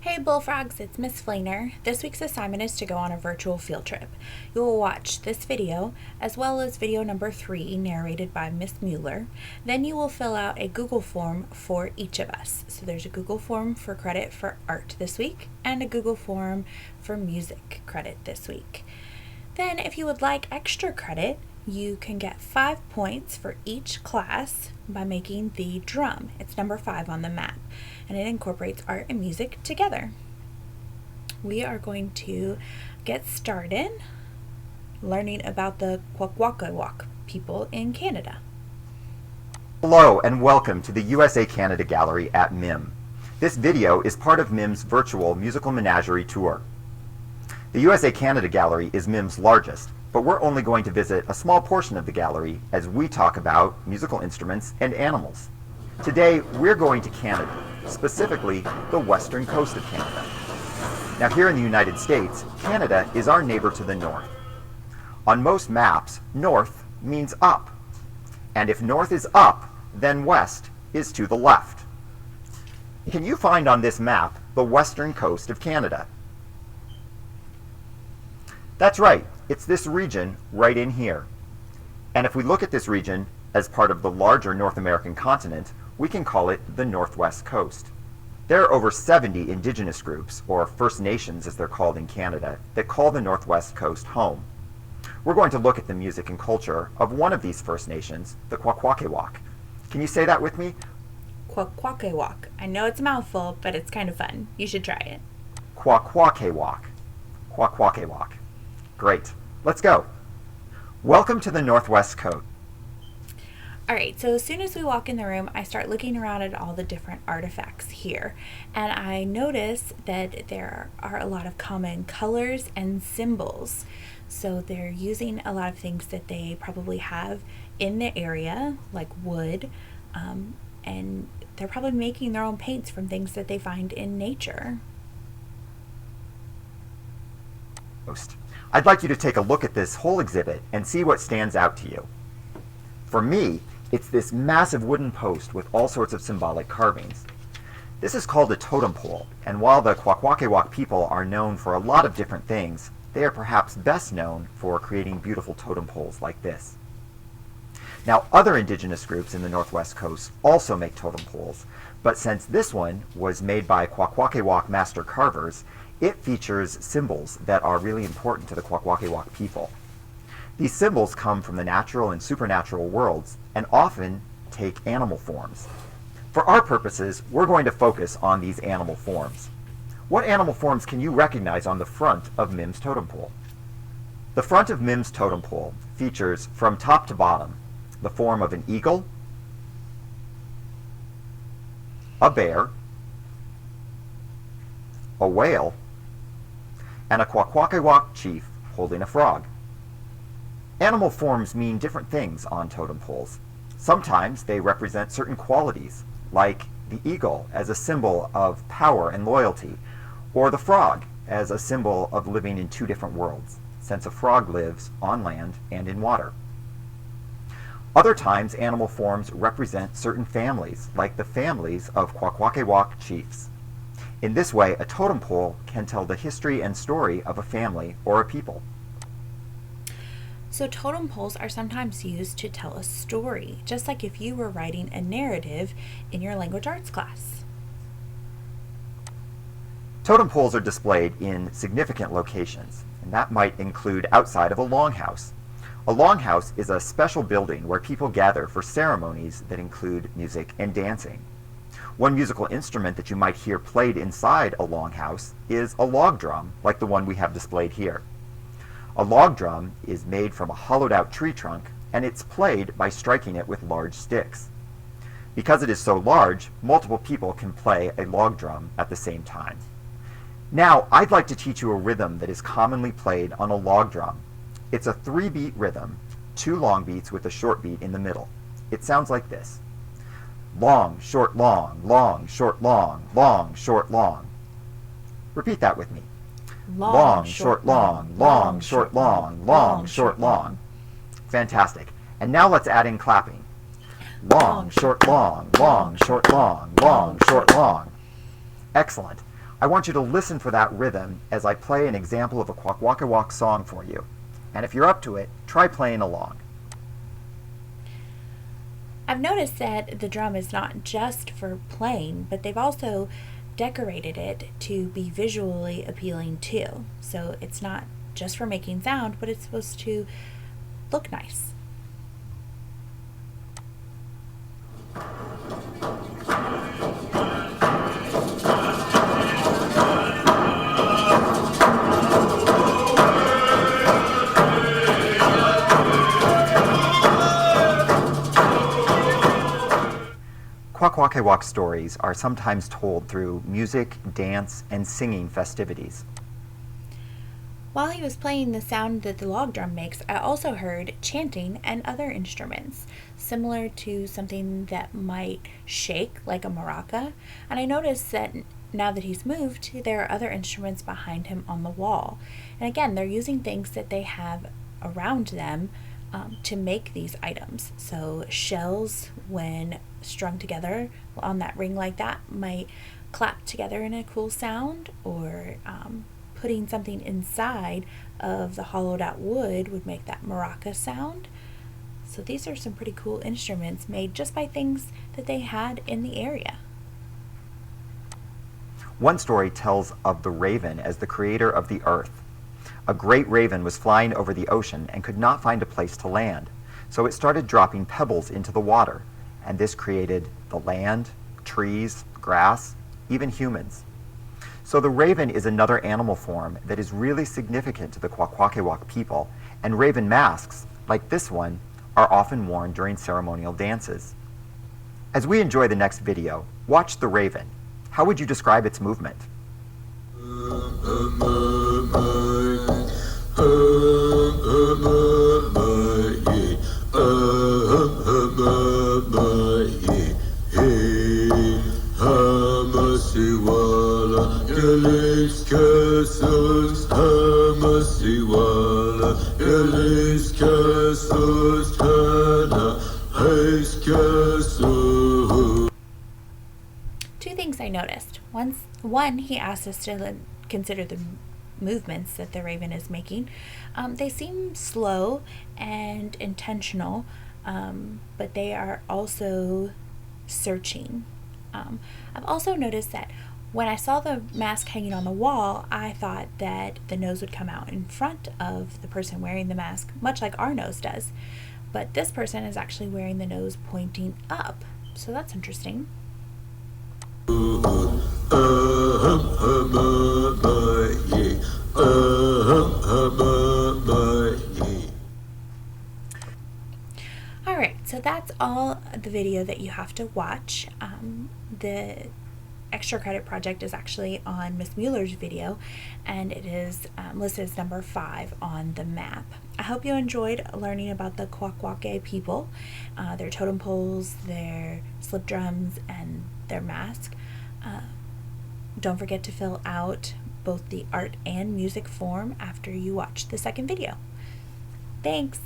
Hey Bullfrogs, it's Miss Flainer. This week's assignment is to go on a virtual field trip. You will watch this video as well as video number 3 narrated by Miss Mueller. Then you will fill out a Google form for each of us. So there's a Google form for credit for art this week and a Google form for music credit this week. Then if you would like extra credit, you can get 5 points for each class by making the drum. It's number 5 on the map, and it incorporates art and music together. We are going to get started learning about the Kwakwaka people in Canada. Hello and welcome to the USA Canada Gallery at MIM. This video is part of MIM's virtual musical menagerie tour. The USA Canada Gallery is MIM's largest, but we're only going to visit a small portion of the gallery as we talk about musical instruments and animals. Today, we're going to Canada, specifically the western coast of Canada. Now here in the United States, Canada is our neighbor to the north. On most maps, north means up. And if north is up, then west is to the left. Can you find on this map the western coast of Canada? That's right. It's this region right in here. And if we look at this region as part of the larger North American continent, we can call it the Northwest Coast. There are over 70 indigenous groups, or First Nations as they're called in Canada, that call the Northwest Coast home. We're going to look at the music and culture of one of these First Nations, the Kwakwaka. Can you say that with me? Kwakwaka. I know it's a mouthful, but it's kind of fun. You should try it. Kwakwaka. Kwakwaka. Great. Let's go. Welcome to the Northwest Coast. Alright, so as soon as we walk in the room, I start looking around at all the different artifacts here. And I notice that there are a lot of common colors and symbols. So they're using a lot of things that they probably have in the area, like wood, and they're probably making their own paints from things that they find in nature. I'd like you to take a look at this whole exhibit and see what stands out to you. For me, it's this massive wooden post with all sorts of symbolic carvings. This is called a totem pole, and while the Kwakwaka people are known for a lot of different things, they are perhaps best known for creating beautiful totem poles like this. Now, other indigenous groups in the Northwest Coast also make totem poles, but since this one was made by Kwakwaka master carvers, it features symbols that are really important to the Kwakwaka people. These symbols come from the natural and supernatural worlds and often take animal forms. For our purposes, we're going to focus on these animal forms. What animal forms can you recognize on the front of MIM's totem pole? The front of MIM's totem pole features, from top to bottom, the form of an eagle, a bear, a whale, and a Kwakwaka chief holding a frog. Animal forms mean different things on totem poles. Sometimes they represent certain qualities, like the eagle as a symbol of power and loyalty, or the frog as a symbol of living in two different worlds, since a frog lives on land and in water. Other times, animal forms represent certain families, like the families of Kwakwaka chiefs. In this way, a totem pole can tell the history and story of a family or a people. So totem poles are sometimes used to tell a story, just like if you were writing a narrative in your language arts class. Totem poles are displayed in significant locations, and that might include outside of a longhouse. A longhouse is a special building where people gather for ceremonies that include music and dancing. One musical instrument that you might hear played inside a longhouse is a log drum, like the one we have displayed here. A log drum is made from a hollowed-out tree trunk, and it's played by striking it with large sticks. Because it is so large, multiple people can play a log drum at the same time. Now, I'd like to teach you a rhythm that is commonly played on a log drum. It's a 3-beat rhythm, 2 long beats with a short beat in the middle. It sounds like this. Long, short, long, long, short, long, long, short, long. Repeat that with me. Long, short, long, long, short, long, long, short, long. Fantastic. And now let's add in clapping. Long, short, long, long, short, long, long, short, long. Excellent. I want you to listen for that rhythm as I play an example of a Kwakwaka song for you. And if you're up to it, try playing along. I've noticed that the drum is not just for playing, but they've also decorated it to be visually appealing too. So it's not just for making sound, but it's supposed to look nice. Kwakwaka stories are sometimes told through music, dance, and singing festivities. While he was playing the sound that the log drum makes, I also heard chanting and other instruments, similar to something that might shake like a maraca. And I noticed that now that he's moved, there are other instruments behind him on the wall. And again, they're using things that they have around them to make these items. So shells, when strung together on that ring like that, might clap together in a cool sound, or putting something inside of the hollowed out wood would make that maraca sound. So these are some pretty cool instruments made just by things that they had in the area. One story tells of the raven as the creator of the earth. A great raven was flying over the ocean and could not find a place to land, so it started dropping pebbles into the water, and this created the land, trees, grass, even humans. So the raven is another animal form that is really significant to the Kwakwaka people, and raven masks, like this one, are often worn during ceremonial dances. As we enjoy the next video, watch the raven. How would you describe its movement? Two things I noticed. One, he asked us to consider the movements that the raven is making. They seem slow and intentional, but they are also searching. I've also noticed that when I saw the mask hanging on the wall, I thought that the nose would come out in front of the person wearing the mask, much like our nose does. But this person is actually wearing the nose pointing up, so that's interesting. Alright, so that's all the video that you have to watch. The extra credit project is actually on Miss Mueller's video, and it is listed as number 5 on the map. I hope you enjoyed learning about the Kwakwaka people, their totem poles, their slip drums, and their mask. Don't forget to fill out both the art and music form after you watch the second video. Thanks!